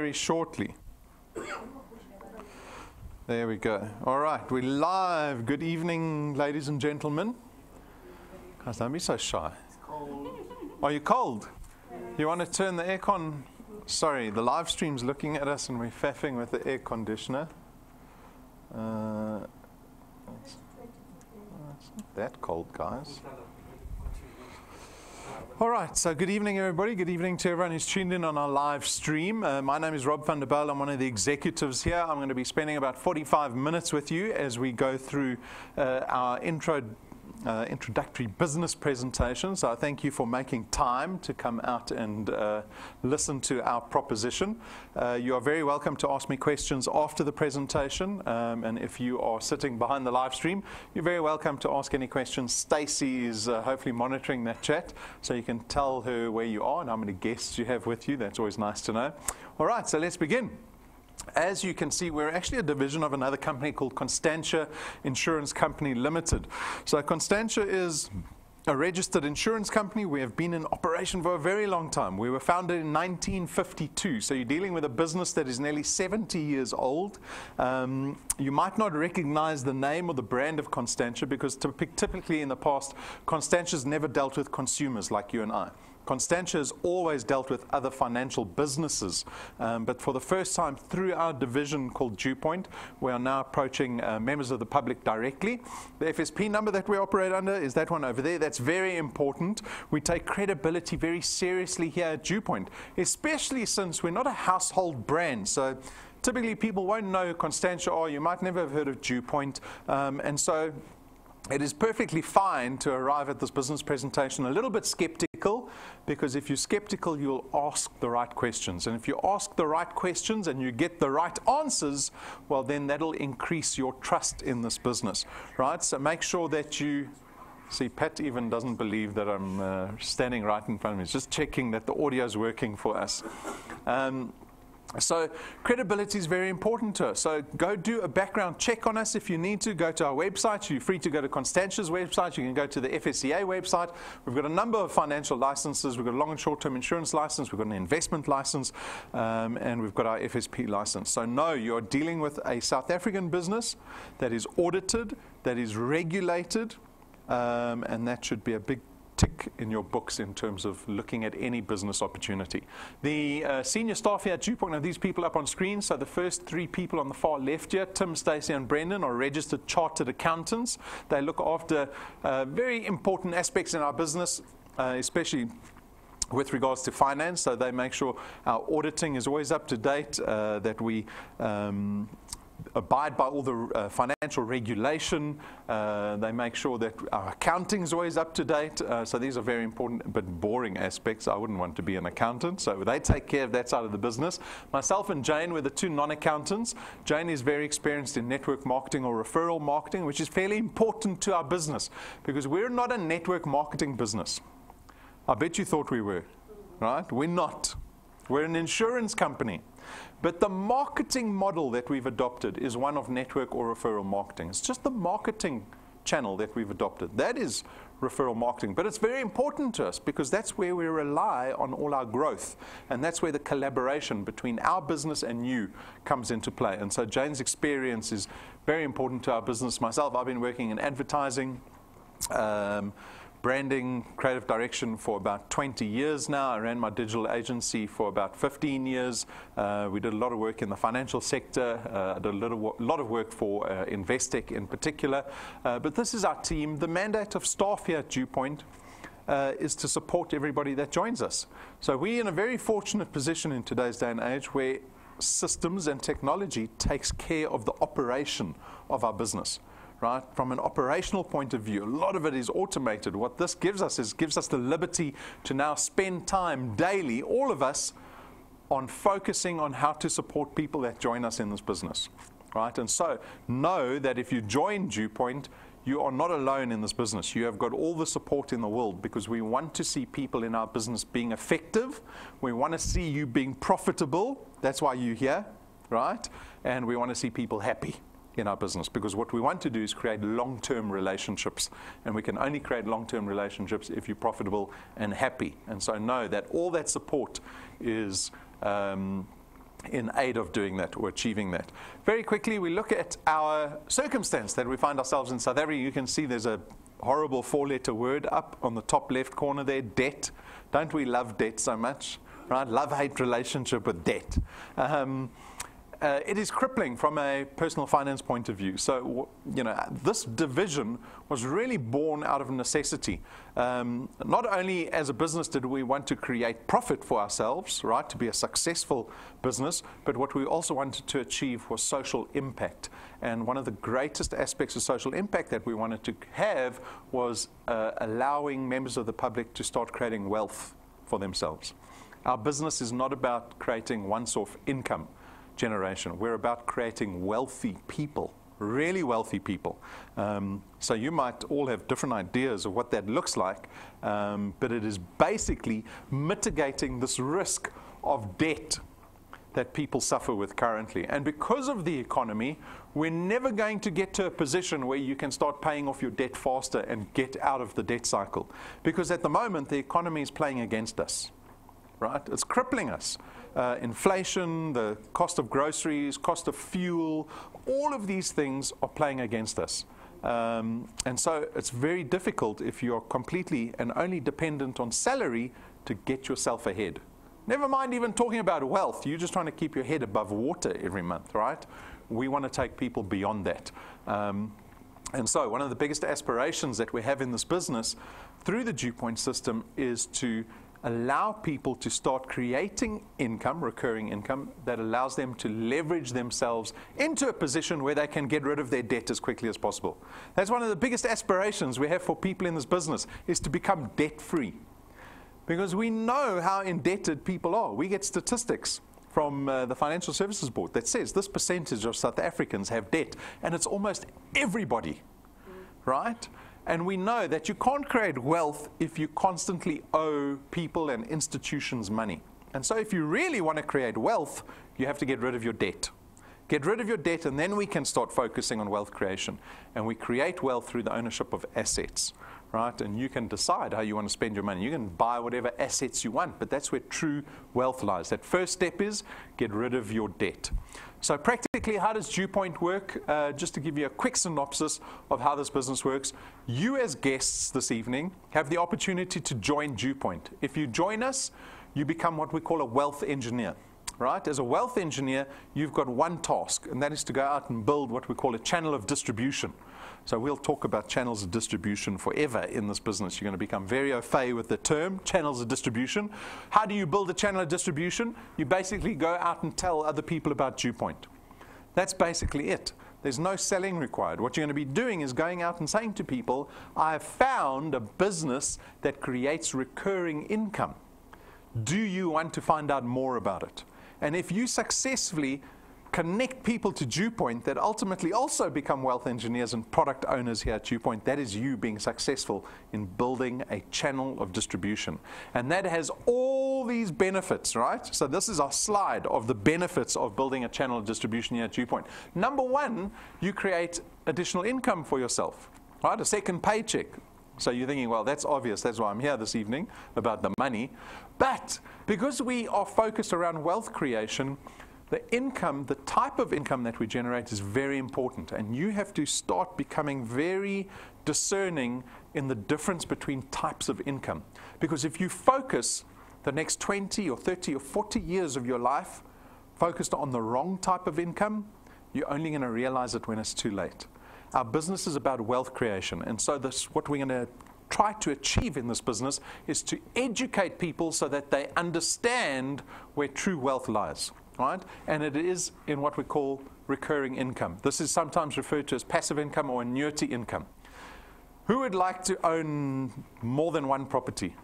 very shortly. There we go. All right, we're live. Good evening, ladies and gentlemen. Guys, don't be so shy. It's cold. Are you cold? You want to turn the aircon? Sorry, the live stream's looking at us and we're faffing with the air conditioner. It's not that cold, guys. All right, so good evening, everybody. Good evening to everyone who's tuned in on our live stream. My name is Rob van der Bijl. I'm one of the executives here. I'm going to be spending about 45 minutes with you as we go through our introductory business presentation. So I thank you for making time to come out and listen to our proposition. You are very welcome to ask me questions after the presentation. And if you are sitting behind the live stream, you're very welcome to ask any questions. Stacey is hopefully monitoring that chat, so you can tell her where you are and how many guests you have with you. That's always nice to know. All right, so let's begin. As you can see, we're actually a division of another company called Constantia Insurance Company Limited. So Constantia is a registered insurance company. We have been in operation for a very long time. We were founded in 1952. So you're dealing with a business that is nearly 70 years old. You might not recognize the name or the brand of Constantia because typically in the past, Constantia's never dealt with consumers like you and I. Constantia has always dealt with other financial businesses, but for the first time through our division called DuePoint, we are now approaching members of the public directly. The FSP number that we operate under is that one over there. That's very important. We take credibility very seriously here at DuePoint, especially since we're not a household brand. So typically people won't know who Constantia are. You might never have heard of DuePoint, and so it is perfectly fine to arrive at this business presentation a little bit skeptical, because if you're skeptical, you'll ask the right questions. And if you ask the right questions and you get the right answers, well, then that'll increase your trust in this business, right? So make sure that you see, Pat even doesn't believe that I'm standing right in front of me. It's just checking that the audio is working for us. So credibility is very important to us. So go do a background check on us if you need to. Go to our website. You're free to go to Constantia's website. You can go to the FSCA website. We've got a number of financial licenses. We've got a long and short-term insurance license. We've got an investment license. And we've got our FSP license. So no, you're dealing with a South African business that is audited, that is regulated, and that should be a big tick in your books in terms of looking at any business opportunity. The senior staff here at DuePoint are these people up on screen. So the first three people on the far left here, Tim, Stacey, and Brendan, are registered chartered accountants. They look after very important aspects in our business, especially with regards to finance. So they make sure our auditing is always up to date, that we abide by all the financial regulation. They make sure that our accounting is always up to date. So these are very important but boring aspects. I wouldn't want to be an accountant. So they take care of that side of the business. Myself and Jane were the two non-accountants. Jane is very experienced in network marketing or referral marketing, which is fairly important to our business because we're not a network marketing business. I bet you thought we were, right? We're not. We're an insurance company. But the marketing model that we've adopted is one of network or referral marketing. It's just the marketing channel that we've adopted. That is referral marketing. But it's very important to us because that's where we rely on all our growth. And that's where the collaboration between our business and you comes into play. And so Jane's experience is very important to our business. Myself, I've been working in advertising, branding, creative direction for about 20 years now. I ran my digital agency for about 15 years. We did a lot of work in the financial sector. I did a lot of work for Investec in particular. But this is our team. The mandate of staff here at DuePoint is to support everybody that joins us. So we're in a very fortunate position in today's day and age where systems and technology takes care of the operation of our business. Right? From an operational point of view, a lot of it is automated. What this gives us the liberty to now spend time daily, all of us, on focusing on how to support people that join us in this business. Right? And so know that if you join DuePoint, you are not alone in this business. You have got all the support in the world because we want to see people in our business being effective. We want to see you being profitable. That's why you're here, right? And we want to see people happy in our business, because what we want to do is create long-term relationships, and we can only create long-term relationships if you're profitable and happy. And so know that all that support is in aid of doing that or achieving that. Very quickly, we look at our circumstance that we find ourselves in South Africa. You can see there's a horrible 4-letter word up on the top left corner there, debt. Don't we love debt so much, right? Love-hate relationship with debt. It is crippling from a personal finance point of view. So, this division was really born out of necessity. Not only as a business did we want to create profit for ourselves, right, to be a successful business, but what we also wanted to achieve was social impact. And one of the greatest aspects of social impact that we wanted to have was allowing members of the public to start creating wealth for themselves. Our business is not about creating once-off income generation. We're about creating wealthy people, really wealthy people. So you might all have different ideas of what that looks like, but it is basically mitigating this risk of debt that people suffer with currently. And because of the economy, we're never going to get to a position where you can start paying off your debt faster and get out of the debt cycle. Because at the moment, the economy is playing against us, right? It's crippling us. Inflation, the cost of groceries, cost of fuel, all of these things are playing against us. And so it's very difficult if you're completely and only dependent on salary to get yourself ahead. Never mind even talking about wealth. You're just trying to keep your head above water every month, right? We want to take people beyond that. And so one of the biggest aspirations that we have in this business through the DuePoint system is to allow people to start creating income, recurring income, that allows them to leverage themselves into a position where they can get rid of their debt as quickly as possible. That's one of the biggest aspirations we have for people in this business, is to become debt-free. Because we know how indebted people are. We get statistics from the Financial Services Board that says this percentage of South Africans have debt, and it's almost everybody, right? And we know that you can't create wealth if you constantly owe people and institutions money. And so if you really want to create wealth, you have to get rid of your debt. Get rid of your debt, and then we can start focusing on wealth creation. And we create wealth through the ownership of assets, right? And you can decide how you want to spend your money. You can buy whatever assets you want, but that's where true wealth lies. That first step is get rid of your debt. So practically, how does DuePoint work? Just to give you a quick synopsis of how this business works. You as guests this evening have the opportunity to join DuePoint. If you join us, you become what we call a wealth engineer, right? As a wealth engineer, you've got one task, and that is to go out and build what we call a channel of distribution. So we'll talk about channels of distribution forever in this business. You're going to become very au fait with the term, channels of distribution. How do you build a channel of distribution? You basically go out and tell other people about DuePoint. That's basically it. There's no selling required. What you're going to be doing is going out and saying to people, I have found a business that creates recurring income. Do you want to find out more about it? And if you successfully connect people to DuePoint that ultimately also become wealth engineers and product owners here at DuePoint, that is you being successful in building a channel of distribution. And that has all these benefits, right? So this is our slide of the benefits of building a channel of distribution here at DuePoint. Number one, you create additional income for yourself, right? A second paycheck. So you're thinking, well, that's obvious. That's why I'm here this evening, about the money. But because we are focused around wealth creation, the income, the type of income that we generate is very important. And you have to start becoming very discerning in the difference between types of income. Because if you focus the next 20 or 30 or 40 years of your life focused on the wrong type of income, you're only going to realize it when it's too late. Our business is about wealth creation. And so what we're going to try to achieve in this business is to educate people so that they understand where true wealth lies. Right? And it is in what we call recurring income. This is sometimes referred to as passive income or annuity income. Who would like to own more than one property?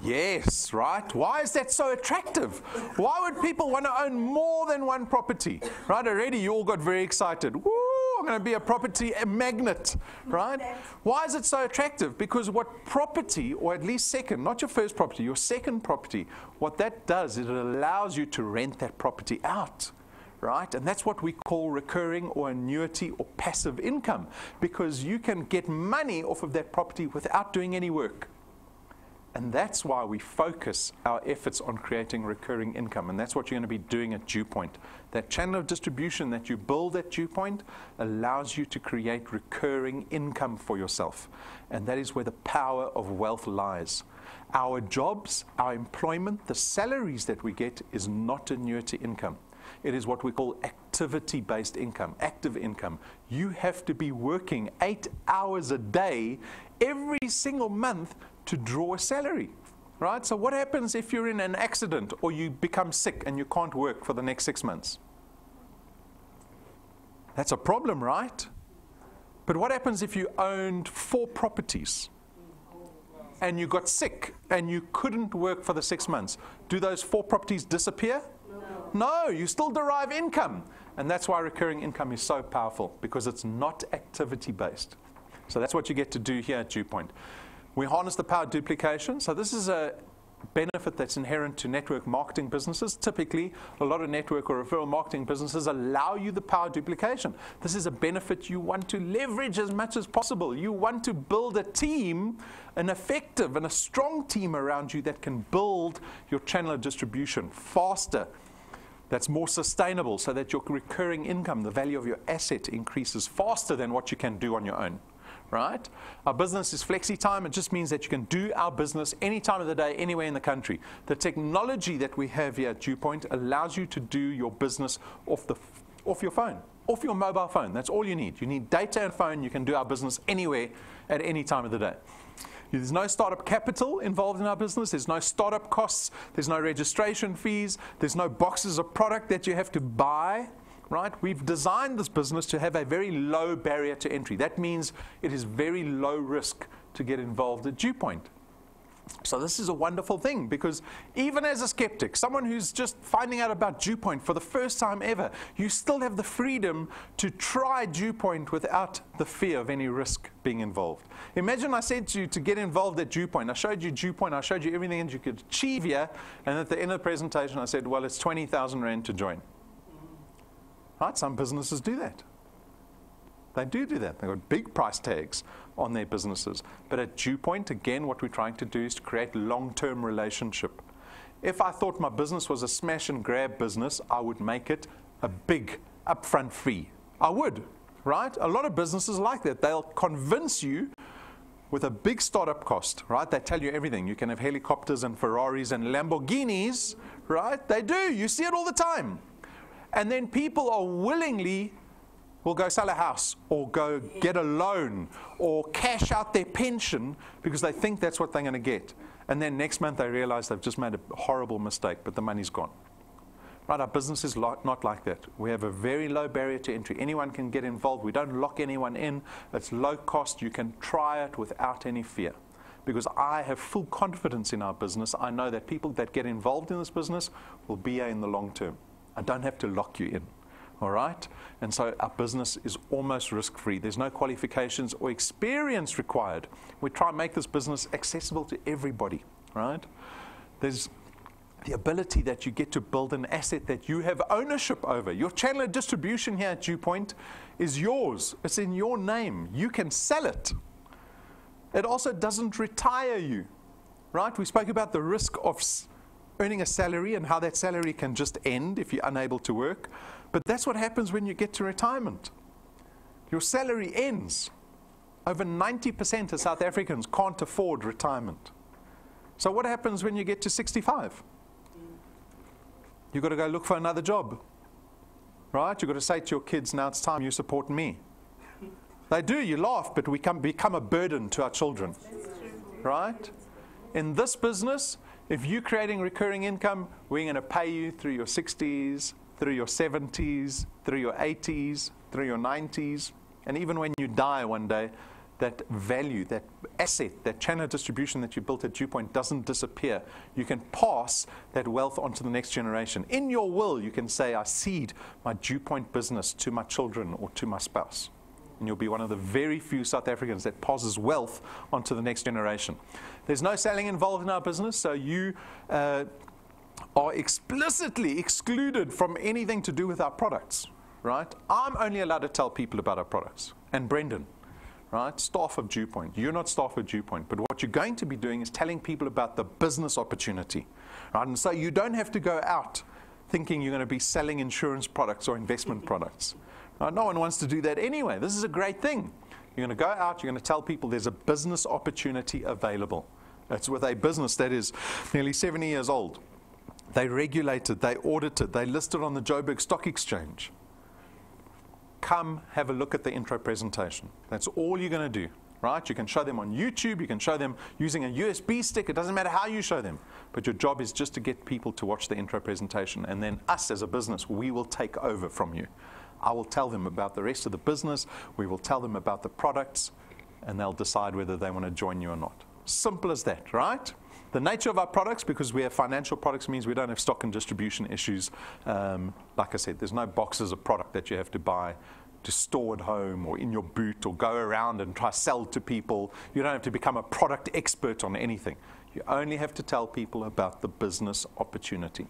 Yes, right? Why is that so attractive? Why would people want to own more than one property? Right? Already you all got very excited. Woo! I'm going to be a property magnet, right? Why is it so attractive? Because what property, or at least second, not your first property, your second property, what that does is it allows you to rent that property out, right? And that's what we call recurring or annuity or passive income, because you can get money off of that property without doing any work. And that's why we focus our efforts on creating recurring income. And that's what you're going to be doing at DuePoint. That channel of distribution that you build at DuePoint allows you to create recurring income for yourself. And that is where the power of wealth lies. Our jobs, our employment, the salaries that we get is not annuity income. It is what we call activity-based income, active income. You have to be working 8 hours a day every single month to draw a salary, right? So what happens if you're in an accident or you become sick and you can't work for the next 6 months? That's a problem, right? But what happens if you owned 4 properties and you got sick and you couldn't work for the 6 months? Do those 4 properties disappear? No, you still derive income. And that's why recurring income is so powerful, because it's not activity-based. So that's what you get to do here at DuePoint. We harness the power of duplication. So this is a benefit that's inherent to network marketing businesses. Typically, a lot of network or referral marketing businesses allow you the power of duplication. This is a benefit you want to leverage as much as possible. You want to build a team, an effective and a strong team around you that can build your channel of distribution faster, that's more sustainable, so that your recurring income, the value of your asset, increases faster than what you can do on your own. Right? Our business is flexi time. It just means that you can do our business any time of the day, anywhere in the country. The technology that we have here at DuePoint allows you to do your business off your phone, off your mobile phone. That's all you need. You need data and phone. You can do our business anywhere at any time of the day. There's no startup capital involved in our business. There's no startup costs. There's no registration fees. There's no boxes of product that you have to buy. Right? We've designed this business to have a very low barrier to entry. That means it is very low risk to get involved at DuePoint. So this is a wonderful thing, because even as a skeptic, someone who's just finding out about DuePoint for the first time ever, you still have the freedom to try DuePoint without the fear of any risk being involved. Imagine I said to you to get involved at DuePoint. I showed you DuePoint. I showed you everything that you could achieve here. And at the end of the presentation, I said, well, it's 20,000 Rand to join. Right? Some businesses do that. They do that. They've got big price tags on their businesses. But at DuePoint, again, what we're trying to do is to create long-term relationship. If I thought my business was a smash and grab business, I would make it a big upfront fee. I would, right? A lot of businesses like that. They'll convince you with a big startup cost, right? They tell you everything. You can have helicopters and Ferraris and Lamborghinis, right? They do. You see it all the time. And then people are will go sell a house or go get a loan or cash out their pension because they think that's what they're going to get. And then next month they realize they've just made a horrible mistake, but the money's gone. Right? Our business is not like that. We have a very low barrier to entry. Anyone can get involved. We don't lock anyone in. It's low cost. You can try it without any fear. Because I have full confidence in our business. I know that people that get involved in this business will be here in the long term. I don't have to lock you in, all right? And so our business is almost risk-free. There's no qualifications or experience required. We try and make this business accessible to everybody, right? There's the ability that you get to build an asset that you have ownership over. Your channel of distribution here at DuePoint is yours. It's in your name. You can sell it. It also doesn't retire you, right? We spoke about the risk of earning a salary and how that salary can just end if you're unable to work. But that's what happens when you get to retirement. Your salary ends. Over 90% of South Africans can't afford retirement. So what happens when you get to 65? You've got to go look for another job. Right? You've got to say to your kids, now it's time you support me. They do, you laugh, but we become a burden to our children. Right? In this business, if you're creating recurring income, we're going to pay you through your 60s, through your 70s, through your 80s, through your 90s. And even when you die one day, that value, that asset, that channel of distribution that you built at DuePoint doesn't disappear. You can pass that wealth on to the next generation. In your will, you can say, I cede my DuePoint business to my children or to my spouse. And you'll be one of the very few South Africans that passes wealth onto the next generation. There's no selling involved in our business, so you are explicitly excluded from anything to do with our products, right? I'm only allowed to tell people about our products, and Brendan, right? Staff of DuePoint. You're not staff of DuePoint, but what you're going to be doing is telling people about the business opportunity, right? And so you don't have to go out thinking you're going to be selling insurance products or investment products. Right? No one wants to do that anyway. This is a great thing. You're going to go out, you're going to tell people there's a business opportunity available. It's with a business that is nearly 70 years old. They regulated, they audited, they listed on the Joburg Stock Exchange. Come have a look at the intro presentation. That's all you're going to do, right? You can show them on YouTube, you can show them using a USB stick, it doesn't matter how you show them. But your job is just to get people to watch the intro presentation, and then us as a business, we will take over from you. I will tell them about the rest of the business, we will tell them about the products, and they'll decide whether they want to join you or not. Simple as that, right? The nature of our products, because we have financial products, means we don't have stock and distribution issues. Like I said, there's no boxes of product that you have to buy to store at home or in your boot or go around and try to sell to people. You don't have to become a product expert on anything. You only have to tell people about the business opportunity.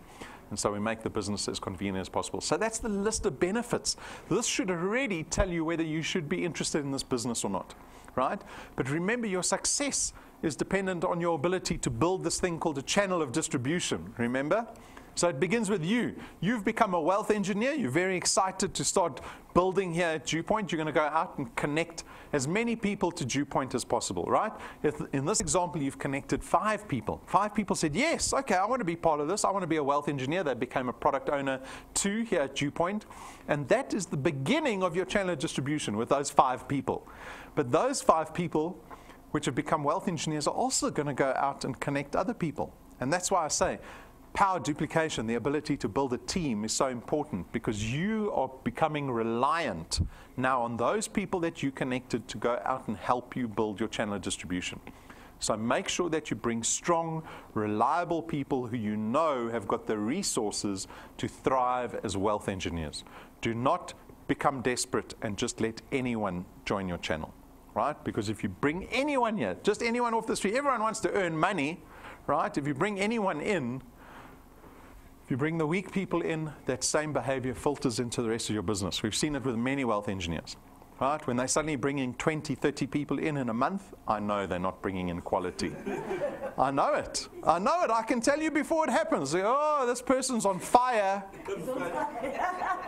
And so we make the business as convenient as possible. So that's the list of benefits. This should already tell you whether you should be interested in this business or not, right? But remember, your success is dependent on your ability to build this thing called a channel of distribution, remember? So it begins with you. You've become a wealth engineer. You're very excited to start building here at DuePoint. You're going to go out and connect as many people to DuePoint as possible, right? In this example, you've connected 5 people. 5 people said, yes, okay, I want to be part of this. I want to be a wealth engineer. They became a product owner too here at DuePoint. And that is the beginning of your channel of distribution with those 5 people. But those 5 people which have become wealth engineers are also going to go out and connect other people. And that's why I say power duplication, the ability to build a team, is so important, because you are becoming reliant now on those people that you connected to go out and help you build your channel of distribution. So make sure that you bring strong, reliable people who you know have got the resources to thrive as wealth engineers. Do not become desperate and just let anyone join your channel, right? Because if you bring anyone here, just anyone off the street, everyone wants to earn money, right? If you bring anyone in, if you bring the weak people in, that same behavior filters into the rest of your business. We've seen it with many wealth engineers, right? When they suddenly bring in 20, 30 people in a month, I know they're not bringing in quality. I know it. I know it. I can tell you before it happens. Oh, this person's on fire.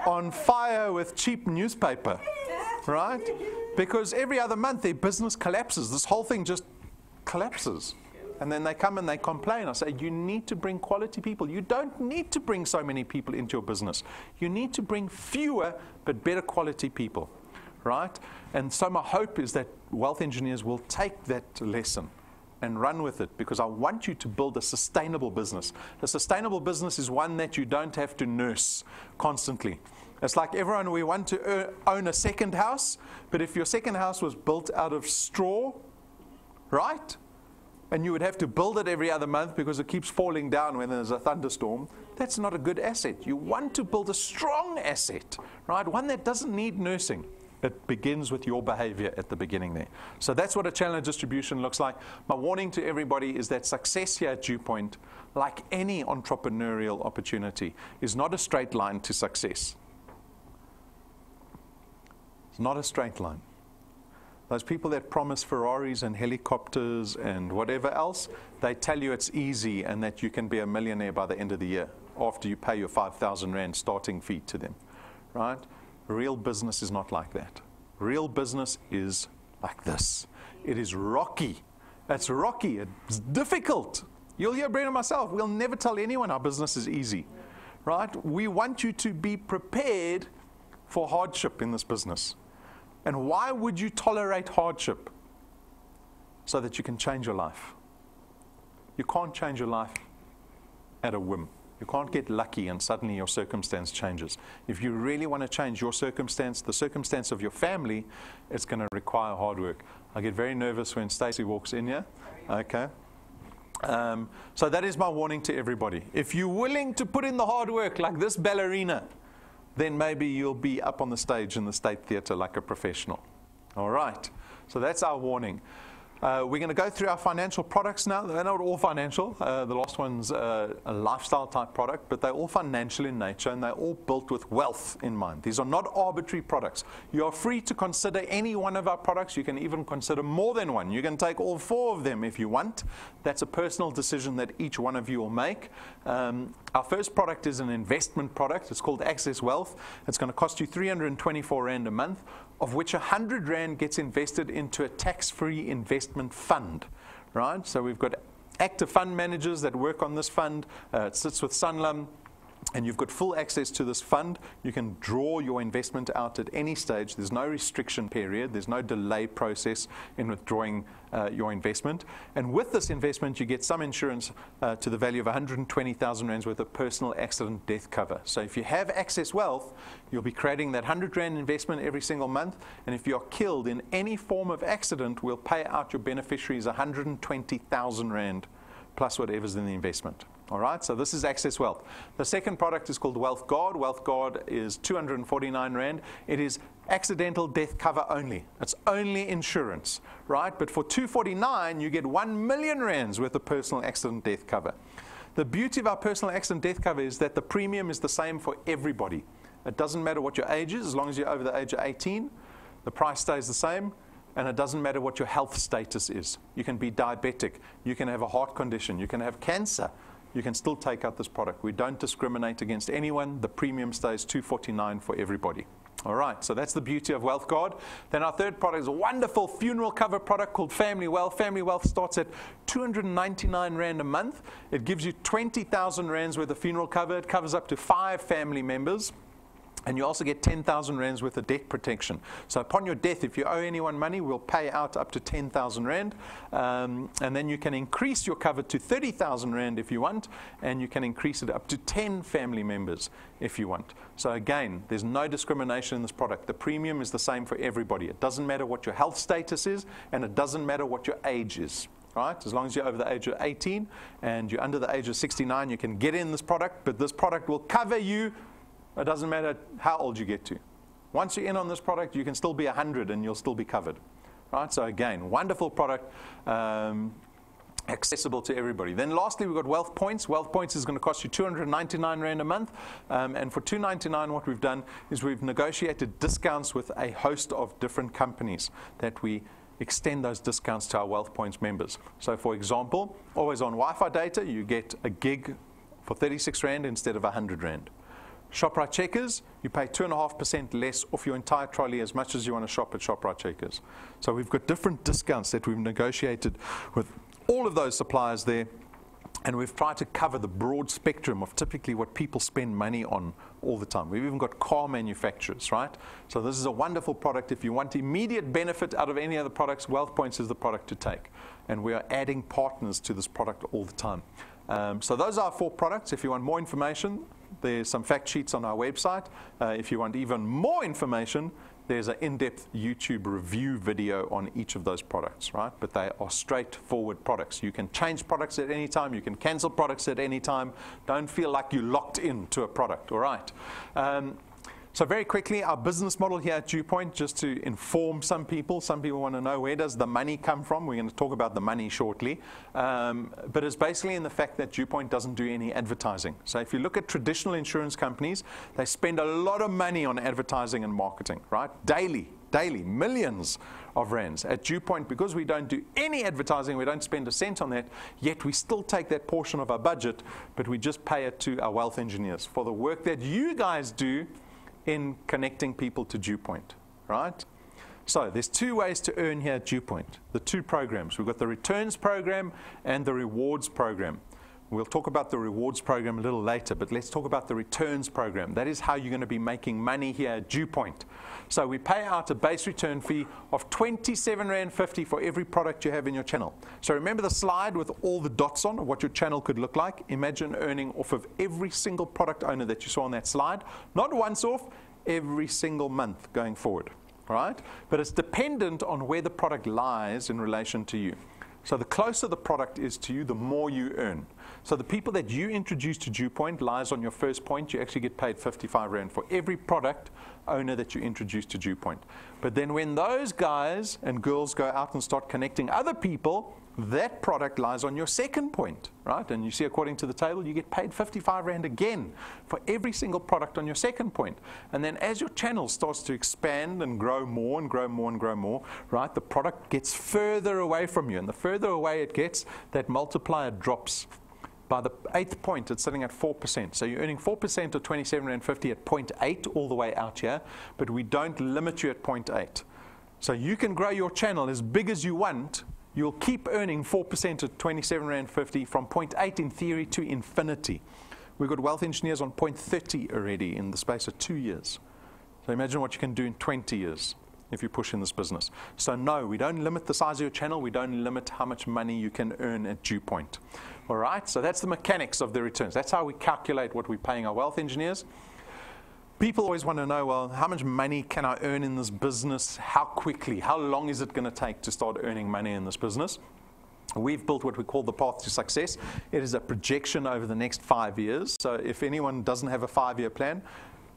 On fire with cheap newspaper, right? Because every other month their business collapses. This whole thing just collapses. And then they come and they complain. I say, you need to bring quality people. You don't need to bring so many people into your business. You need to bring fewer but better quality people, right? And so my hope is that wealth engineers will take that lesson and run with it, because I want you to build a sustainable business. A sustainable business is one that you don't have to nurse constantly. It's like everyone, we want to own a second house, but if your second house was built out of straw, right? And you would have to build it every other month because it keeps falling down when there's a thunderstorm, that's not a good asset. You want to build a strong asset, right? One that doesn't need nursing. It begins with your behavior at the beginning there. So that's what a channel of distribution looks like. My warning to everybody is that success here at DuePoint, like any entrepreneurial opportunity, is not a straight line to success. It's not a straight line. Those people that promise Ferraris and helicopters and whatever else, they tell you it's easy and that you can be a millionaire by the end of the year after you pay your 5,000 Rand starting fee to them, right? Real business is not like that. Real business is like this. It is rocky. It's rocky. It's difficult. You'll hear Brent and myself. We'll never tell anyone our business is easy, right? We want you to be prepared for hardship in this business. And why would you tolerate hardship? So that you can change your life. You can't change your life at a whim. You can't get lucky and suddenly your circumstance changes. If you really want to change your circumstance, the circumstance of your family, it's going to require hard work. I get very nervous when Stacey walks in here. Okay. So that is my warning to everybody. If you're willing to put in the hard work like this ballerina, then maybe you'll be up on the stage in the State Theatre like a professional. All right. So that's our warning. We're going to go through our financial products now. They're not all financial. The last one's a lifestyle type product, but they're all financial in nature and they're all built with wealth in mind. These are not arbitrary products. You are free to consider any one of our products. You can even consider more than one. You can take all 4 of them if you want. That's a personal decision that each one of you will make. Our first product is an investment product. It's called Access Wealth. It's going to cost you 324 Rand a month, of which 100 Rand gets invested into a tax-free investment fund, right? So we've got active fund managers that work on this fund. It sits with Sanlam, and you've got full access to this fund. You can draw your investment out at any stage. There's no restriction period. There's no delay process in withdrawing your investment. And with this investment, you get some insurance to the value of 120,000 Rands worth of personal accident death cover. So if you have Access Wealth, you'll be creating that 100 Rand investment every single month. And if you're killed in any form of accident, we'll pay out your beneficiaries 120,000 Rand plus whatever's in the investment. All right, so this is Access Wealth. The second product is called Wealth Guard. Wealth Guard is 249 Rand. It is accidental death cover only. It's only insurance, right? But for 249, you get 1 million Rands worth of personal accident death cover. The beauty of our personal accident death cover is that the premium is the same for everybody. It doesn't matter what your age is, as long as you're over the age of 18, the price stays the same. And it doesn't matter what your health status is. You can be diabetic, you can have a heart condition, you can have cancer. You can still take out this product. We don't discriminate against anyone. The premium stays 249 for everybody. All right, so that's the beauty of Wealth Guard. Then our third product is a wonderful funeral cover product called Family Wealth. Family Wealth starts at 299 Rand a month. It gives you 20,000 Rands worth of funeral cover. It covers up to 5 family members. And you also get 10,000 Rands worth of debt protection. So upon your death, if you owe anyone money, we'll pay out up to 10,000 Rand. And then you can increase your cover to 30,000 Rand if you want. And you can increase it up to 10 family members if you want. So again, there's no discrimination in this product. The premium is the same for everybody. It doesn't matter what your health status is, and it doesn't matter what your age is. Right? As long as you're over the age of 18 and you're under the age of 69, you can get in this product. But this product will cover you. It doesn't matter how old you get to. Once you're in on this product, you can still be 100 and you'll still be covered. Right? So again, wonderful product, accessible to everybody. Then lastly, we've got Wealth Points. Wealth Points is going to cost you 299 Rand a month. And for 299, what we've done is we've negotiated discounts with a host of different companies that we extend those discounts to our Wealth Points members. So for example, always on Wi-Fi data, you get a gig for 36 Rand instead of 100 Rand. ShopRite Checkers, you pay 2.5% less off your entire trolley as much as you want to shop at ShopRite Checkers. So we've got different discounts that we've negotiated with all of those suppliers there. And we've tried to cover the broad spectrum of typically what people spend money on all the time. We've even got car manufacturers, right? So this is a wonderful product. If you want immediate benefit out of any other products, Wealth Points is the product to take. And we are adding partners to this product all the time. So those are our 4 products. If you want more information, there's some fact sheets on our website. If you want even more information, there's an in-depth YouTube review video on each of those products, right? But they are straightforward products. You can change products at any time. You can cancel products at any time. Don't feel like you're locked into a product, all right? So very quickly, our business model here at DuePoint, just to inform some people want to know, where does the money come from? We're going to talk about the money shortly. But it's basically in the fact that DuePoint doesn't do any advertising. So if you look at traditional insurance companies, they spend a lot of money on advertising and marketing, right? Daily, millions of Rands. At DuePoint, because we don't do any advertising, we don't spend a cent on that, yet we still take that portion of our budget, but we just pay it to our wealth engineers for the work that you guys do in connecting people to DuePoint, right? So there's 2 ways to earn here at DuePoint, the 2 programs. We've got the returns program and the rewards program. We'll talk about the rewards program a little later, but let's talk about the returns program. That is how you're going to be making money here at DuePoint. So we pay out a base return fee of 27.50 Rand for every product you have in your channel. So remember the slide with all the dots on of what your channel could look like? Imagine earning off of every single product owner that you saw on that slide. Not once off, every single month going forward, right? But it's dependent on where the product lies in relation to you. So the closer the product is to you, the more you earn. So the people that you introduce to DuePoint lies on your first point. You actually get paid 55 Rand for every product owner that you introduce to DuePoint. But then when those guys and girls go out and start connecting other people, that product lies on your second point, right? And you see, according to the table, you get paid 55 Rand again for every single product on your second point. And then as your channel starts to expand and grow more and grow more and grow more, right, the product gets further away from you. And the further away it gets, that multiplier drops. By the 8th point, it's sitting at 4%. So you're earning 4% of 27.50 Rand at 0.8 all the way out here, but we don't limit you at 0.8. So you can grow your channel as big as you want. You'll keep earning 4% at 27.50 Rand from 0.8 in theory to infinity. We've got wealth engineers on 0.30 already in the space of 2 years. So imagine what you can do in 20 years if you push in this business. So no, we don't limit the size of your channel. We don't limit how much money you can earn at DuePoint. All right, so that's the mechanics of the returns. That's how we calculate what we're paying our wealth engineers. People always want to know, well, how much money can I earn in this business? How quickly? How long is it going to take to start earning money in this business? We've built what we call the path to success. It is a projection over the next 5 years. So if anyone doesn't have a 5-year plan,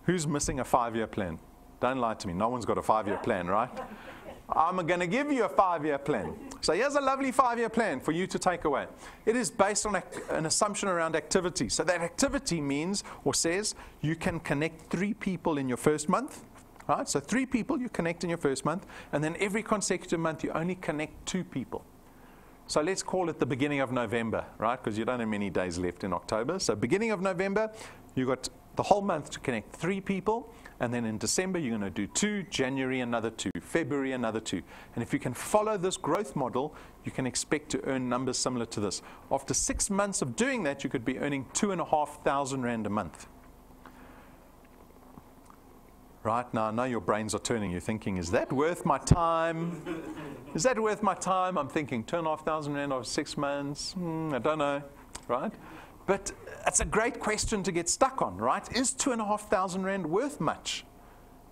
who's missing a 5-year plan? Don't lie to me. No one's got a 5-year plan, right? I'm going to give you a 5-year plan. So here's a lovely 5-year plan for you to take away. It is based on an assumption around activity. So that activity means or says you can connect 3 people in your first month. Right? So 3 people you connect in your first month, and then every consecutive month you only connect 2 people. So let's call it the beginning of November, right? Because you don't have many days left in October. So beginning of November, you've got the whole month to connect 3 people. And then in December, you're going to do 2, January, another 2, February, another 2. And if you can follow this growth model, you can expect to earn numbers similar to this. After 6 months of doing that, you could be earning 2,500 Rand a month. Right now, I know your brains are turning. You're thinking, is that worth my time? Is that worth my time? I'm thinking 2,500 Rand over 6 months. I don't know, right? But it's a great question to get stuck on, right? Is 2,500 Rand worth much?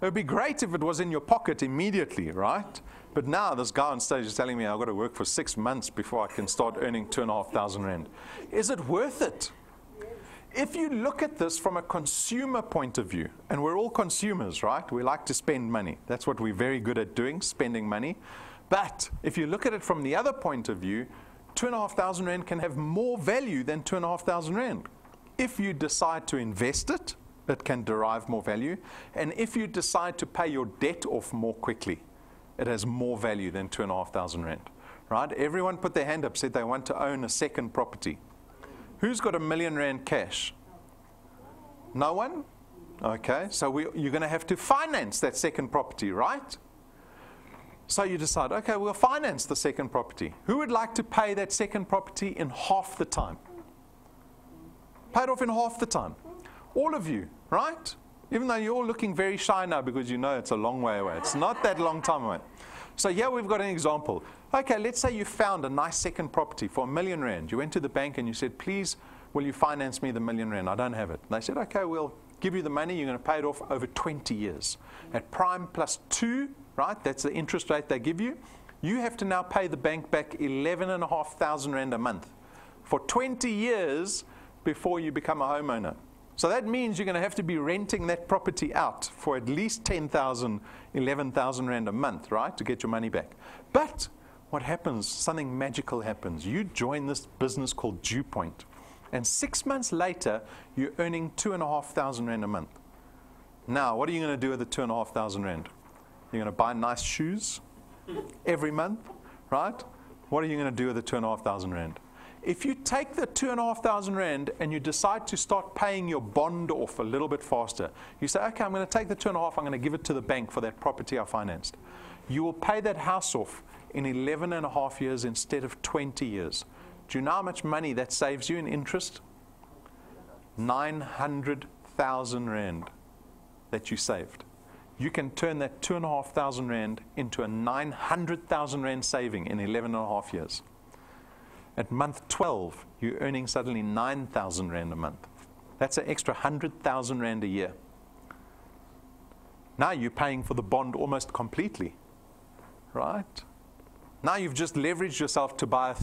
It would be great if it was in your pocket immediately, right? But now this guy on stage is telling me I've got to work for 6 months before I can start earning 2,500 Rand. Is it worth it? If you look at this from a consumer point of view, and we're all consumers, right? We like to spend money. That's what we're very good at doing, spending money. But if you look at it from the other point of view, 2,500 Rand can have more value than 2,500 Rand. If you decide to invest it, it can derive more value. And if you decide to pay your debt off more quickly, it has more value than 2,500 Rand. Right? Everyone put their hand up, said they want to own a second property. Who's got R1 million cash? No one? Okay, so you're going to have to finance that second property, right? So you decide, okay, we'll finance the second property. Who would like to pay that second property in half the time? Pay it off in half the time. All of you, right? Even though you're all looking very shy now because you know it's a long way away. It's not that long time away. So here we've got an example. Okay, let's say you found a nice second property for R1 million. You went to the bank and you said, please, will you finance me the R1 million? I don't have it. And they said, okay, we'll give you the money. You're going to pay it off over 20 years. At prime plus 2, right? That's the interest rate they give you. You have to now pay the bank back 11,500 Rand a month for 20 years before you become a homeowner. So that means you're going to have to be renting that property out for at least 10,000, 11,000 Rand a month, right, to get your money back. But what happens? Something magical happens. You join this business called DuePoint, and 6 months later, you're earning 2,500 Rand a month. Now, what are you going to do with the 2,500 Rand? You're going to buy nice shoes every month, right? What are you going to do with the 2,500 Rand? If you take the 2,500 Rand and you decide to start paying your bond off a little bit faster, you say, okay, I'm going to take the 2,500, I'm going to give it to the bank for that property I financed. You will pay that house off in 11.5 years instead of 20 years. Do you know how much money that saves you in interest? 900,000 Rand that you saved. You can turn that 2,500 Rand into a 900,000 Rand saving in 11.5 years. At month 12, you're earning suddenly 9,000 Rand a month. That's an extra 100,000 Rand a year. Now you're paying for the bond almost completely, right? Now you've just leveraged yourself to buy a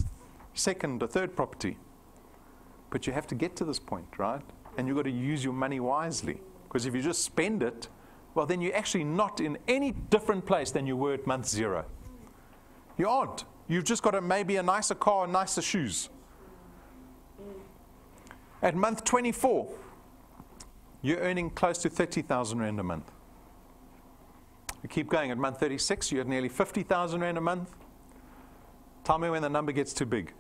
second or third property. But you have to get to this point, right? And you've got to use your money wisely. Because if you just spend it, well, then you're actually not in any different place than you were at month 0. You aren't. You've just got maybe a nicer car and nicer shoes. At month 24, you're earning close to 30,000 Rand a month. You keep going. At month 36, you're at nearly 50,000 Rand a month. Tell me when the number gets too big.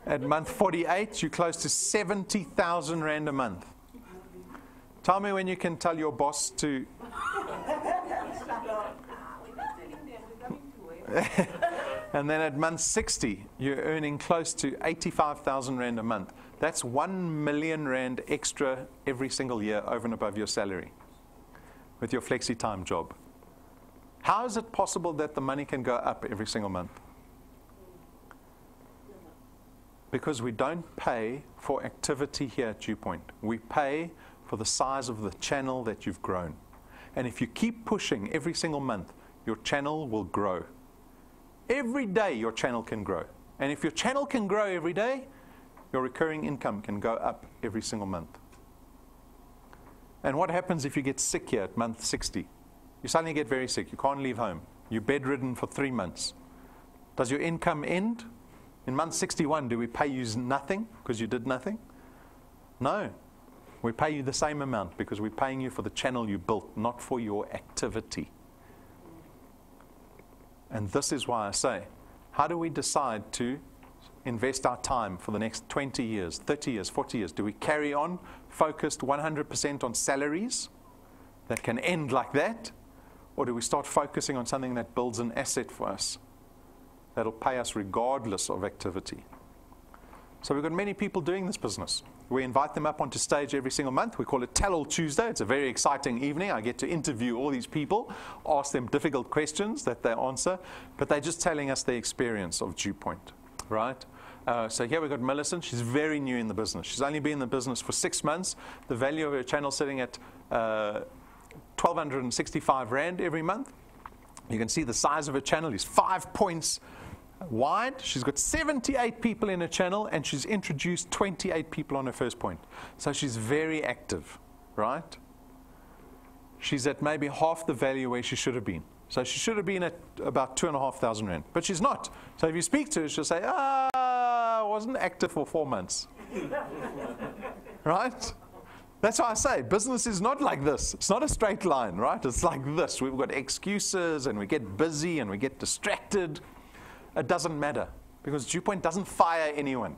At month 48, you're close to 70,000 Rand a month. Tell me when you can tell your boss to... And then at month 60, you're earning close to 85,000 Rand a month. That's 1 million Rand extra every single year over and above your salary with your flexi-time job. How is it possible that the money can go up every single month? Because we don't pay for activity here at DuePoint. We pay for the size of the channel that you've grown. And if you keep pushing every single month, your channel will grow. Every day your channel can grow. And if your channel can grow every day, your recurring income can go up every single month. And what happens if you get sick here at month 60? You suddenly get very sick. You can't leave home. You're bedridden for 3 months. Does your income end? In month 61, do we pay you nothing because you did nothing? No. We pay you the same amount because we're paying you for the channel you built, not for your activity. And this is why I say, how do we decide to invest our time for the next 20 years, 30 years, 40 years? Do we carry on focused 100% on salaries that can end like that? Or do we start focusing on something that builds an asset for us that'll pay us regardless of activity? So we've got many people doing this business. We invite them up onto stage every single month. We call it Tell All Tuesday. It's a very exciting evening. I get to interview all these people, ask them difficult questions that they answer, but they're just telling us their experience of DuePoint, right? So here we've got Millicent. She's very new in the business. She's only been in the business for 6 months. The value of her channel sitting at 1,265 Rand every month. You can see the size of her channel is 5 points wide. She's got 78 people in her channel, and she's introduced 28 people on her first point. So she's very active, right? She's at maybe half the value where she should have been. So she should have been at about 2,500 Rand, but she's not. So if you speak to her, she'll say, I wasn't active for 4 months. Right? That's why I say business is not like this. It's not a straight line, right? It's like this. We've got excuses, and we get busy, and we get distracted. It doesn't matter, because DuePoint doesn't fire anyone.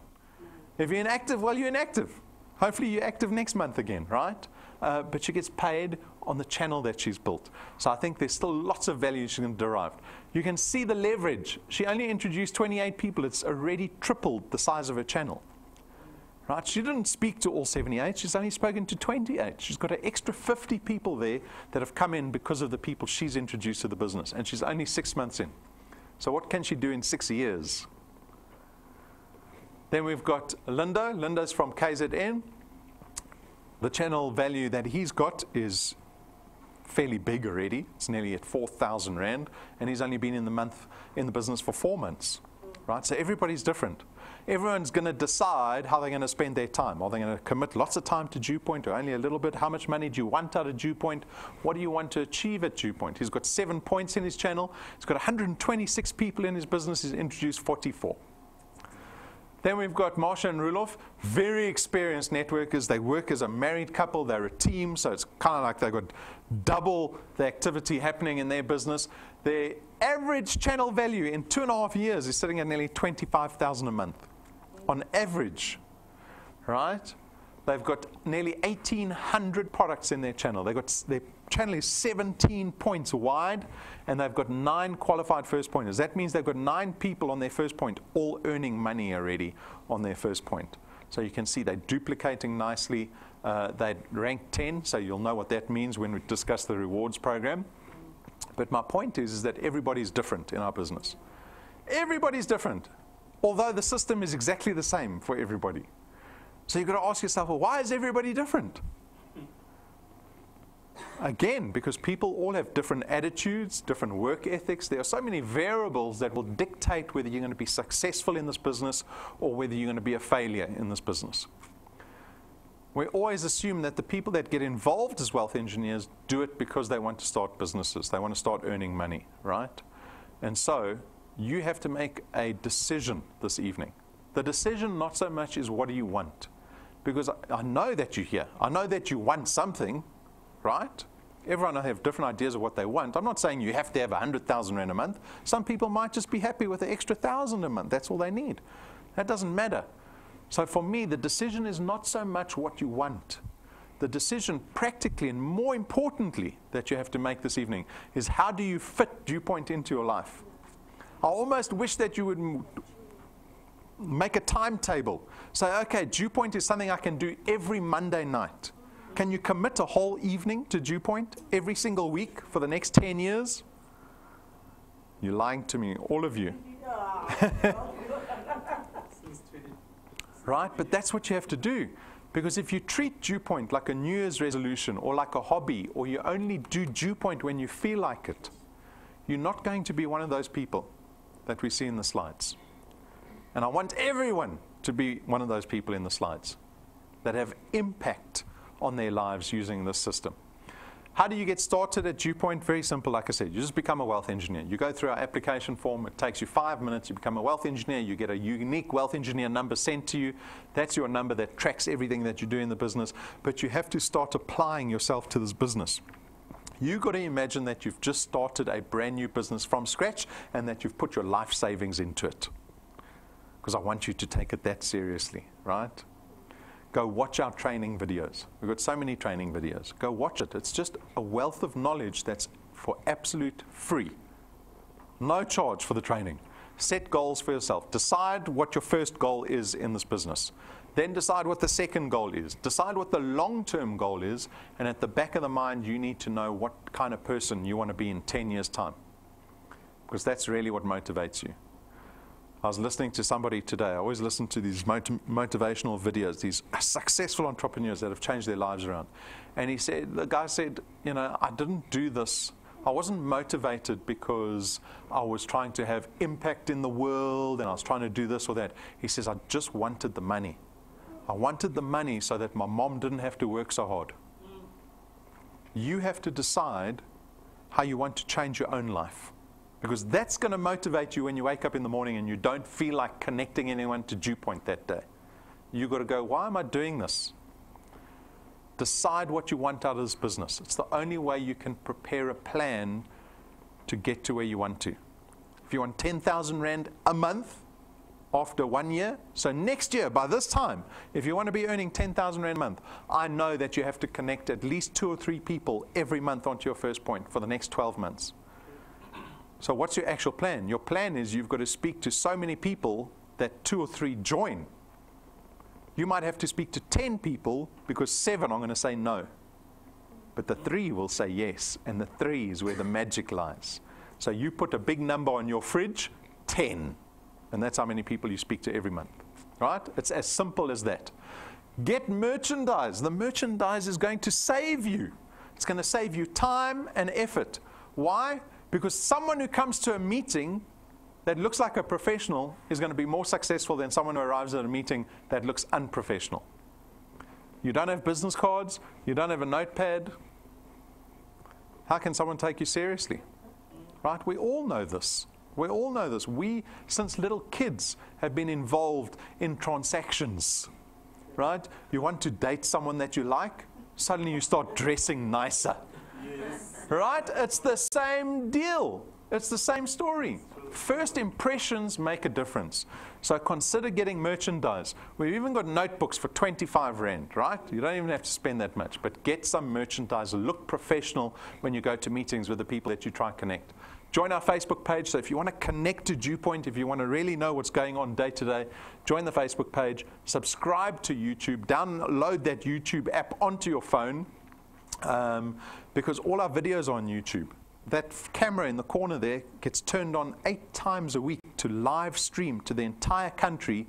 If you're inactive, well, you're inactive. Hopefully you're active next month again, right? But she gets paid on the channel that she's built. So I think there's still lots of value she's going to derive. You can see the leverage. She only introduced 28 people. It's already tripled the size of her channel. Right? She didn't speak to all 78. She's only spoken to 28. She's got an extra 50 people there that have come in because of the people she's introduced to the business. And she's only 6 months in. So what can she do in 6 years? Then we've got Linda. Linda's from KZN. The channel value that he's got is fairly big already. It's nearly at 4,000 Rand, and he's only been in the business for 4 months. Right? So everybody's different. Everyone's going to decide how they're going to spend their time. Are they going to commit lots of time to DuePoint or only a little bit? How much money do you want out of DuePoint? What do you want to achieve at DuePoint? He's got 7 points in his channel. He's got 126 people in his business. He's introduced 44. Then we've got Marsha and Rulof, very experienced networkers. They work as a married couple. They're a team, so it's kind of like they've got double the activity happening in their business. Their average channel value in 2.5 years is sitting at nearly 25,000 a month, on average, right? They've got nearly 1,800 products in their channel. Their channel is 17 points wide, and they've got 9 qualified first pointers. That means they've got 9 people on their first point, all earning money already on their first point. So you can see they're duplicating nicely. They ranked 10, so you'll know what that means when we discuss the rewards program. But my point is that everybody's different in our business. Everybody's different, although the system is exactly the same for everybody. So you've got to ask yourself, well, why is everybody different? Again, because people all have different attitudes, different work ethics. There are so many variables that will dictate whether you're going to be successful in this business or whether you're going to be a failure in this business. We always assume that the people that get involved as wealth engineers do it because they want to start businesses. They want to start earning money, right? And so you have to make a decision this evening. The decision not so much is what do you want? Because I know that you're here. I know that you want something, right? Everyone will have different ideas of what they want. I'm not saying you have to have 100,000 Rand a month. Some people might just be happy with the extra 1,000 a month. That's all they need. That doesn't matter. So for me, the decision is not so much what you want. The decision practically and more importantly that you have to make this evening is how do you fit DuePoint into your life? I almost wish that you would make a timetable. Say, okay, DuePoint is something I can do every Monday night. Can you commit a whole evening to DuePoint every single week for the next 10 years? You're lying to me, all of you. Right? But that's what you have to do. Because if you treat DuePoint like a New Year's resolution or like a hobby, or you only do DuePoint when you feel like it, you're not going to be one of those people that we see in the slides. And I want everyone to be one of those people in the slides that have impact on their lives using this system. How do you get started at DuePoint? Very simple, like I said. You just become a wealth engineer. You go through our application form. It takes you 5 minutes. You become a wealth engineer. You get a unique wealth engineer number sent to you. That's your number that tracks everything that you do in the business. But you have to start applying yourself to this business. You've got to imagine that you've just started a brand new business from scratch and that you've put your life savings into it. Because I want you to take it that seriously, right? Go watch our training videos. We've got so many training videos. Go watch it. It's just a wealth of knowledge that's for absolute free. No charge for the training. Set goals for yourself. Decide what your first goal is in this business. Then decide what the second goal is. Decide what the long-term goal is. And at the back of the mind, you need to know what kind of person you want to be in 10 years' time. Because that's really what motivates you. I was listening to somebody today. I always listen to these motivational videos, these successful entrepreneurs that have changed their lives around. And the guy said, you know, I didn't do this. I wasn't motivated because I was trying to have impact in the world and I was trying to do this or that. He says, I just wanted the money. I wanted the money so that my mom didn't have to work so hard. You have to decide how you want to change your own life. Because that's going to motivate you when you wake up in the morning and you don't feel like connecting anyone to DuePoint that day. You've got to go, why am I doing this? Decide what you want out of this business. It's the only way you can prepare a plan to get to where you want to. If you want 10,000 Rand a month after 1 year, so next year, by this time, if you want to be earning 10,000 Rand a month, I know that you have to connect at least 2 or 3 people every month onto your first point for the next 12 months. So what's your actual plan? Your plan is you've got to speak to so many people that 2 or 3 join. You might have to speak to 10 people because 7 are going to say no. But the 3 will say yes, and the 3 is where the magic lies. So you put a big number on your fridge, 10. And that's how many people you speak to every month. Right? It's as simple as that. Get merchandise. The merchandise is going to save you. It's going to save you time and effort. Why? Because someone who comes to a meeting that looks like a professional is going to be more successful than someone who arrives at a meeting that looks unprofessional. You don't have business cards. You don't have a notepad. How can someone take you seriously? Right? We all know this. We all know this. We, since little kids, have been involved in transactions. Right? You want to date someone that you like, suddenly you start dressing nicer. Yes. Right? It's the same deal. It's the same story. First impressions make a difference. So consider getting merchandise. We've even got notebooks for 25 Rand, right? You don't even have to spend that much, but get some merchandise. Look professional when you go to meetings with the people that you try to connect. Join our Facebook page. So if you want to connect to DuePoint, if you want to really know what's going on day to day, join the Facebook page. Subscribe to YouTube. Download that YouTube app onto your phone. Because all our videos are on YouTube. That camera in the corner there gets turned on 8 times a week to live stream to the entire country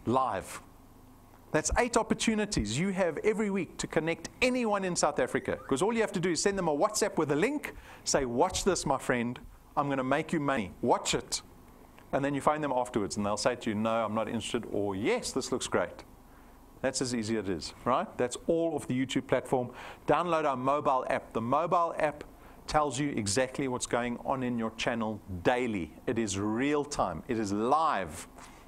live. That's 8 opportunities you have every week to connect anyone in South Africa. Because all you have to do is send them a WhatsApp with a link, say, watch this, my friend. I'm going to make you money. Watch it. And then you phone them afterwards and they'll say to you, no, I'm not interested, or yes, this looks great. That's as easy as it is, right? That's all of the YouTube platform. Download our mobile app. The mobile app tells you exactly what's going on in your channel daily. It is real time. It is live.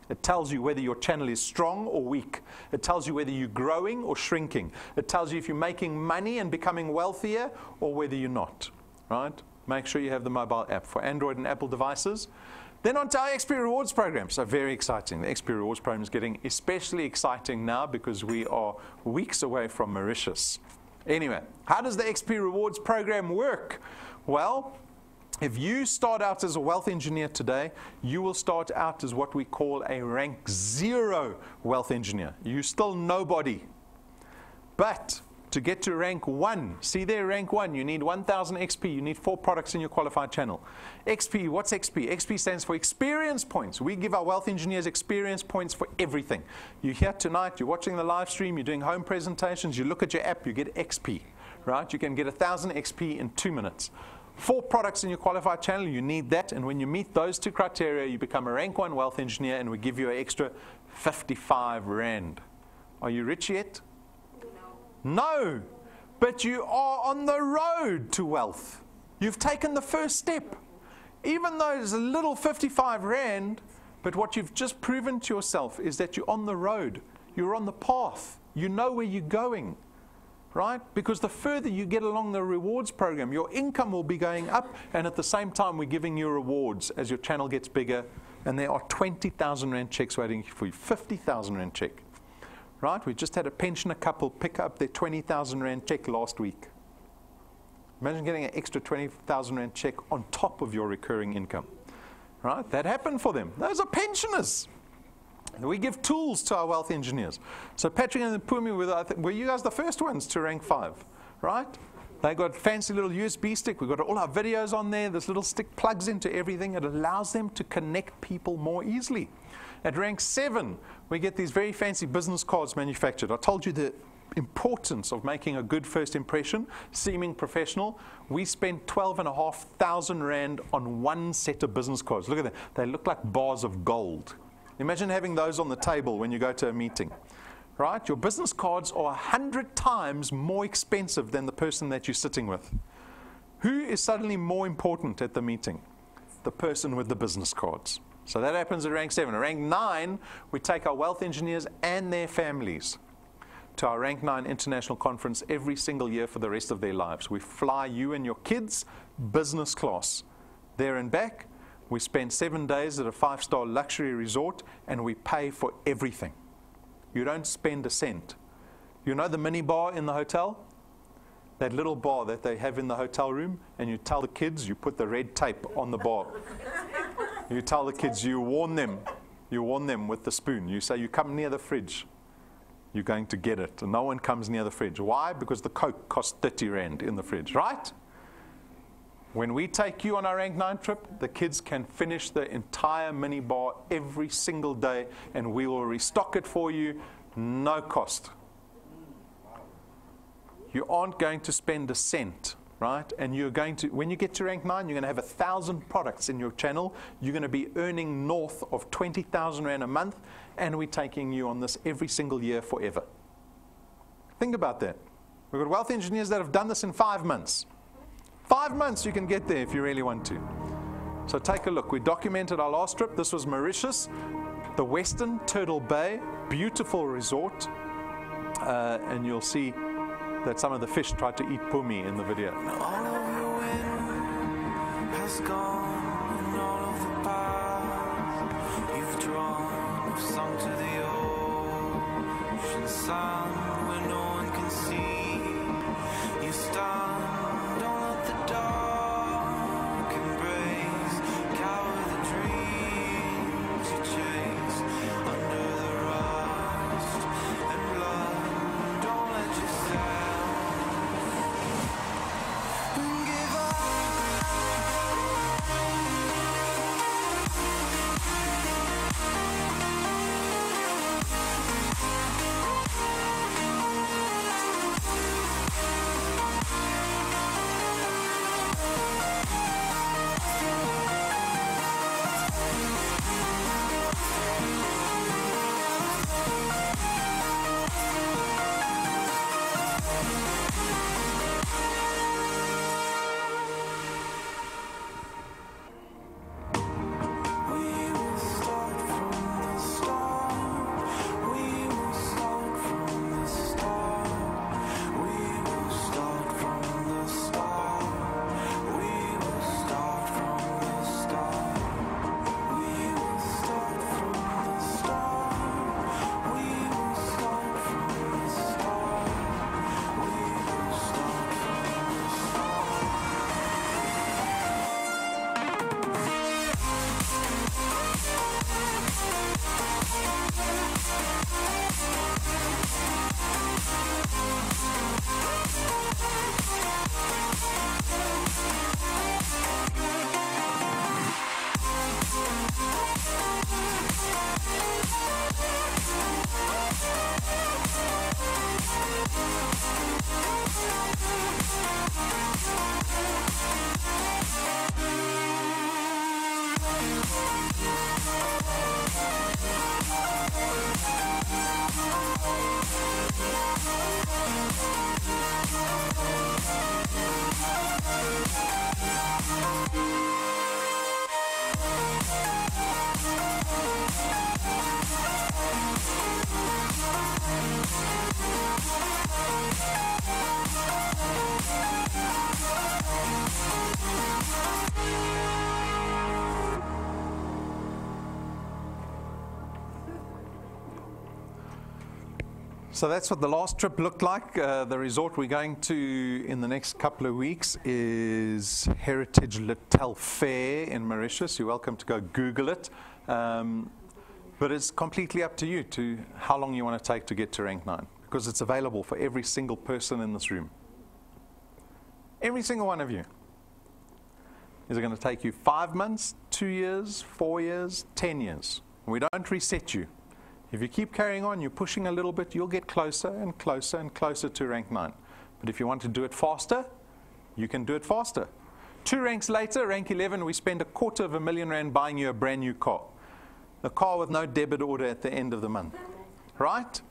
It tells you whether your channel is strong or weak. It tells you whether you're growing or shrinking. It tells you if you're making money and becoming wealthier or whether you're not, right? Make sure you have the mobile app for Android and Apple devices. Then on to our XP Rewards program. So very exciting. The XP Rewards program is getting especially exciting now because we are weeks away from Mauritius. Anyway, how does the XP Rewards program work? Well, if you start out as a wealth engineer today, you will start out as what we call a rank 0 wealth engineer. You're still nobody. But to get to rank 1, see there, rank 1, you need 1,000 XP. You need 4 products in your qualified channel. XP, what's XP? XP stands for experience points. We give our wealth engineers experience points for everything. You're here tonight, you're watching the live stream, you're doing home presentations, you look at your app, you get XP, right? You can get 1,000 XP in 2 minutes. 4 products in your qualified channel, you need that. And when you meet those 2 criteria, you become a rank 1 wealth engineer and we give you an extra 55 Rand. Are you rich yet? No, but you are on the road to wealth. You've taken the first step. Even though it's a little 55 Rand, but what you've just proven to yourself is that you're on the road. You're on the path. You know where you're going, right? Because the further you get along the rewards program, your income will be going up, and at the same time, we're giving you rewards as your channel gets bigger, and there are 20,000 Rand checks waiting for you, 50,000 Rand check. Right? We just had a pensioner couple pick up their 20,000 Rand check last week. Imagine getting an extra 20,000 Rand check on top of your recurring income. Right? That happened for them. Those are pensioners. And we give tools to our wealth engineers. So Patrick and Pumi were you guys the first ones to rank 5, right? They got a fancy little USB stick. We've got all our videos on there. This little stick plugs into everything. It allows them to connect people more easily. At rank 7, we get these very fancy business cards manufactured. I told you the importance of making a good first impression, seeming professional. We spent 12,500 Rand on 1 set of business cards. Look at that. They look like bars of gold. Imagine having those on the table when you go to a meeting. Right? Your business cards are 100 times more expensive than the person that you're sitting with. Who is suddenly more important at the meeting? The person with the business cards. So that happens at rank 7. At rank 9, we take our wealth engineers and their families to our rank 9 international conference every single year for the rest of their lives. We fly you and your kids business class there and back. We spend 7 days at a 5-star luxury resort and we pay for everything. You don't spend a cent. You know the mini bar in the hotel? That little bar that they have in the hotel room, and you tell the kids, you put the red tape on the bar. You tell the kids, you warn them with the spoon. You say, you come near the fridge, you're going to get it. And no one comes near the fridge. Why? Because the Coke costs 30 Rand in the fridge, right? When we take you on our rank 9 trip, the kids can finish the entire mini bar every single day, and we will restock it for you, no cost. You aren't going to spend a cent, right? And you're going to, when you get to rank 9, you're going to have 1,000 products in your channel. You're going to be earning north of 20,000 Rand a month, and we're taking you on this every single year forever. Think about that. We've got wealth engineers that have done this in 5 months. 5 months you can get there if you really want to. So take a look. We documented our last trip. This was Mauritius, the Western Turtle Bay, beautiful resort. And you'll see that some of the fish tried to eat pumi in the video. All of your wind has gone, and all of the paths you've drawn have sunk to the ocean sun where no one can see. You stand, don't let the dark embrace, cower the dreams you chase under the rust and blood. Don't let yourself give up. So that's what the last trip looked like. The resort we're going to in the next couple of weeks is Heritage Littell Fair in Mauritius. You're welcome to go Google it. But it's completely up to you to how long you want to take to get to rank 9, because it's available for every single person in this room. Every single one of you. Is it going to take you 5 months, 2 years, 4 years, 10 years? We don't reset you. If you keep carrying on, you're pushing a little bit, you'll get closer and closer and closer to rank 9. But if you want to do it faster, you can do it faster. 2 ranks later, rank 11, we spend R250,000 buying you a brand new car. A car with no debit order at the end of the month. Right?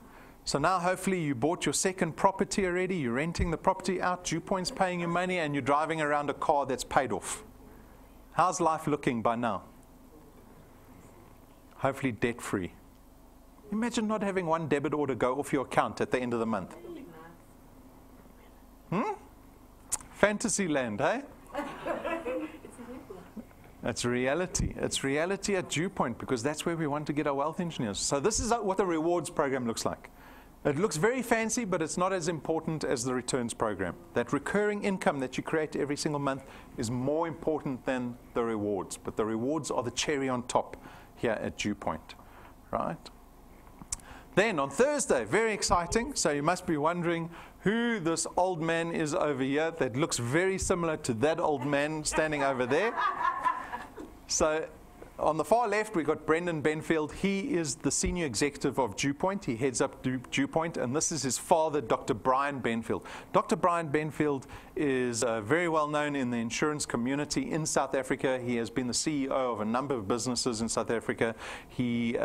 So now hopefully you bought your second property already, you're renting the property out, DuePoint's paying you money, and you're driving around a car that's paid off. How's life looking by now? Hopefully debt-free. Imagine not having one debit order go off your account at the end of the month. Fantasy land, eh? It's reality. It's reality at DuePoint, because that's where we want to get our wealth engineers. So this is what the rewards program looks like. It looks very fancy, but it's not as important as the returns program. That recurring income that you create every single month is more important than the rewards. But the rewards are the cherry on top here at DuePoint, right? Then on Thursday, very exciting. So you must be wondering who this old man is over here that looks very similar to that old man standing over there. So on the far left, we've got Brendan Benfield. He is the senior executive of DuePoint. He heads up DuePoint, and this is his father, Dr. Brian Benfield. Dr. Brian Benfield is very well known in the insurance community in South Africa. He has been the CEO of a number of businesses in South Africa. He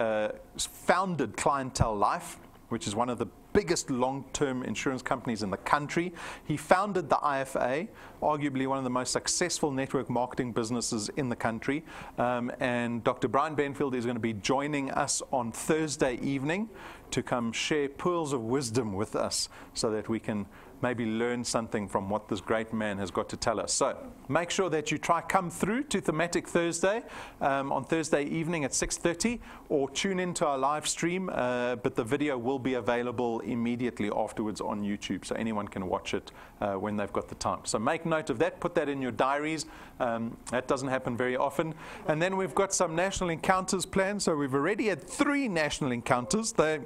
founded Clientele Life, which is one of the biggest long-term insurance companies in the country. He founded the IFA, arguably one of the most successful network marketing businesses in the country. And Dr. Brian Benfield is going to be joining us on Thursday evening to come share pearls of wisdom with us so that we can maybe learn something from what this great man has got to tell us. So make sure that you come through to Thematic Thursday on Thursday evening at 6:30, or tune into our live stream, but the video will be available immediately afterwards on YouTube, so anyone can watch it when they've got the time. So make note of that, put that in your diaries. That doesn't happen very often. And then we've got some national encounters planned. So we've already had 3 national encounters. They're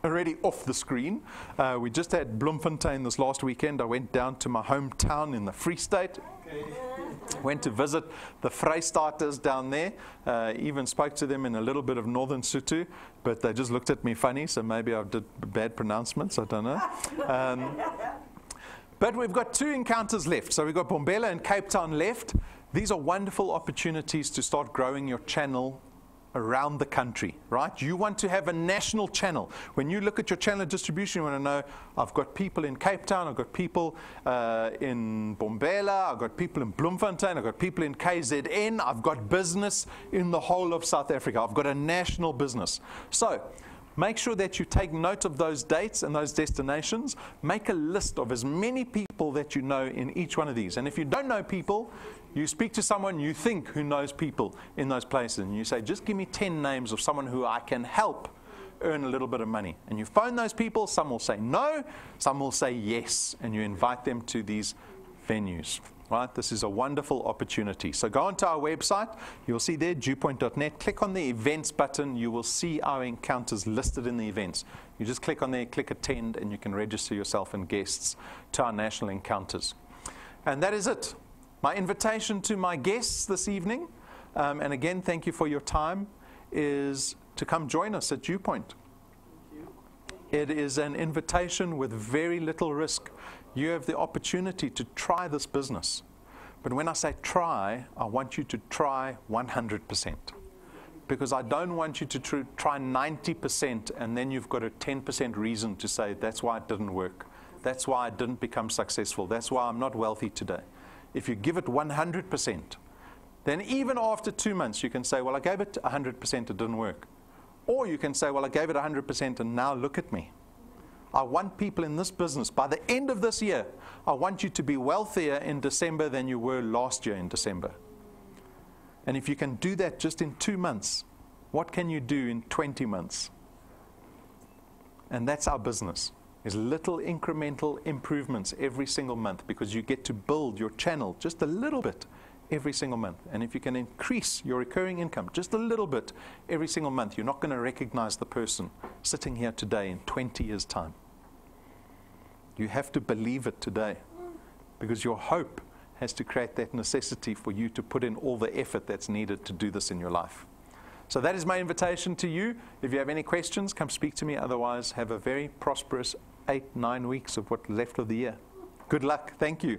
already off the screen. We just had Bloemfontein this last weekend. I went down to my hometown in the Free State. Went to visit the Vrystaaters down there. Even spoke to them in a little bit of Northern Sotho, but they just looked at me funny, so maybe I did bad pronouncements, I don't know. But we've got 2 encounters left. So we've got Bombela and Cape Town left. These are wonderful opportunities to start growing your channel around the country, right? You want to have a national channel. When you look at your channel distribution, you want to know, I've got people in Cape Town, I've got people in Bombela, I've got people in Bloemfontein, I've got people in KZN, I've got business in the whole of South Africa. I've got a national business. So make sure that you take note of those dates and those destinations. Make a list of as many people that you know in each one of these. And if you don't know people, you speak to someone you think who knows people in those places, and you say, just give me 10 names of someone who I can help earn a little bit of money. And you phone those people. Some will say no, some will say yes, and you invite them to these venues. Right? This is a wonderful opportunity. So go onto our website. You'll see there, DuePoint.net. Click on the events button. You will see our encounters listed in the events. You just click on there, click attend, and you can register yourself and guests to our national encounters. And that is it. My invitation to my guests this evening, and again, thank you for your time, is to come join us at DuePoint. It is an invitation with very little risk. You have the opportunity to try this business. But when I say try, I want you to try 100%. Because I don't want you to try 90% and then you've got a 10% reason to say, that's why it didn't work. That's why I didn't become successful. That's why I'm not wealthy today. If you give it 100%, then even after 2 months, you can say, well, I gave it 100%, it didn't work. Or you can say, well, I gave it 100% and now look at me. I want people in this business, by the end of this year, I want you to be wealthier in December than you were last year in December. And if you can do that just in 2 months, what can you do in 20 months? And that's our business. There's little incremental improvements every single month because you get to build your channel just a little bit every single month. And if you can increase your recurring income just a little bit every single month, you're not going to recognize the person sitting here today in 20 years' time. You have to believe it today because your hope has to create that necessity for you to put in all the effort that's needed to do this in your life. So that is my invitation to you. If you have any questions, come speak to me. Otherwise, have a very prosperous 8-9 weeks of what's left of the year. Good luck. Thank you.